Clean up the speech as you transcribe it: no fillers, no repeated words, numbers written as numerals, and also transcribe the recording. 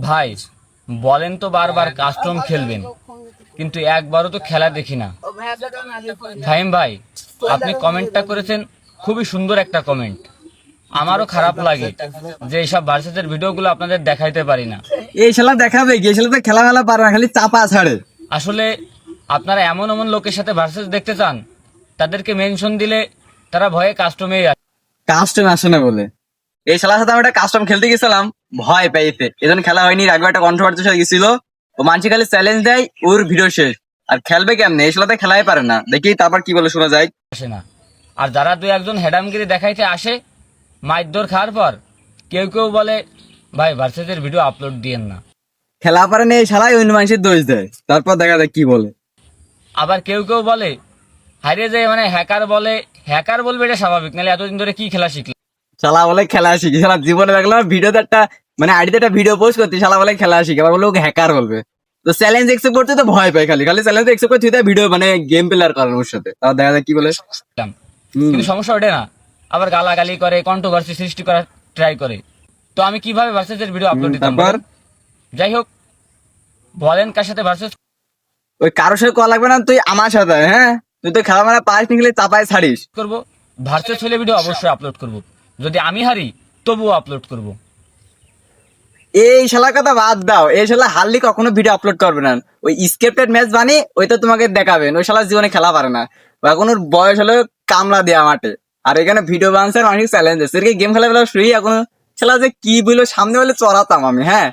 ভাই বলেন তো বারবার কাস্টম খেলবেন, কিন্তু একবারও তো খেলা দেখি না। ফাহিম ভাই, আপনি কমেন্টটা করেছেন, খুবই সুন্দর একটা কমেন্ট। আমারও খারাপ লাগে যে এইসব ভার্সেসের ভিডিওগুলো আপনাদের দেখাইতে পারি না। এই শালা দেখাবে কি? এই শালা তো খেলা মেলা পারে না, খালি চাপা ছাড়ে। আসলে আপনারা এমন এমন লোকের সাথে ভার্সেস দেখতে চান, তাদেরকে মেনশন দিলে তারা ভয়ে কাস্টমেই আসে। কাস্টম আসে না বলে এই শালার সাথে আমি একটা কাস্টম খেলতে গেছিলাম, ভয় পাইতে এজন্য খেলা হয়নি। আগে একটা কন্ট্রোভার্সির সাথে গেছিল, ও মানুষ খালি চ্যালেঞ্জ দেয়, ওর ভিডিও শেষ। আর খেলবে কেমনে? এই শালাতে খেলাই পারে না। দেখি তারপর কি বলে শোনা যায়। না। আর যারা দুই একজন হেডামগিরি দেখাইতে আসে, মাইর খাওয়ার পর কেউ কেউ বলে ভাই ভার্সেসের ভিডিও আপলোড দিয়েন না। খেলা পারে না এই শালাই অন্য মানুষের দোষ দেয়, তারপর দেখা যায় কি বলে। আবার কেউ কেউ বলে হারিয়ে যায়, মানে হ্যাকার বলে। হ্যাকার বলবে এটা স্বাভাবিক, নাহলে এতদিন ধরে কি খেলা শিখলে। শালা বলে খেলা শিখি। শালা জীবনে দেখলাম ভিডিওতে একটা মানে আইডিতে একটা ভিডিও পোস্ট করতে, শালা বলে খেলা শিখি, আবার বলে ওকে হ্যাকার বলবে। তো চ্যালেঞ্জ একসেপ্ট করতে তো ভয় পায়, খালি খালি চ্যালেঞ্জ একসেপ্ট করতে ভিডিও মানে গেম প্লেয়ার করার ওর সাথে, তারপর দেখা যায় কি বলে। কিন্তু সমস্যা ওঠে না, আবার গালাগালি করে, কন্ট্রোভার্সি সৃষ্টি করার ট্রাই করে। তো আমি কিভাবে ভার্সেসের ভিডিও আপলোড দিতাম? তারপর যাই হোক, বলেন কার সাথে ভার্সেস। ওই কারোর সাথে কল লাগবে না, তুই আমার সাথে। হ্যাঁ, তুই তো খেলা মানে পাস নিকলে চাপায় ছাড়িস। করব ভার্সেস হলে ভিডিও অবশ্যই আপলোড করব, যদি আমি হারি তবুও আপলোড করব। এই শালার কথা বাদ দাও, এই শালা হারলি কখনো ভিডিও আপলোড করবে না। ওই স্ক্রিপ্টেড ম্যাচ বানিয়ে ওই তো তোমাকে দেখাবেন। ওই শালা জীবনে খেলা পারে না, এখন ওর বয়স হলো কামলা দেয়া মাঠে। আর এখানে ভিডিও বানছে আর অনেক চ্যালেঞ্জ আছে, গেম খেলা বেলা শুই। এখন শালা যে কি বললো সামনে বলে চড়াতাম আমি। হ্যাঁ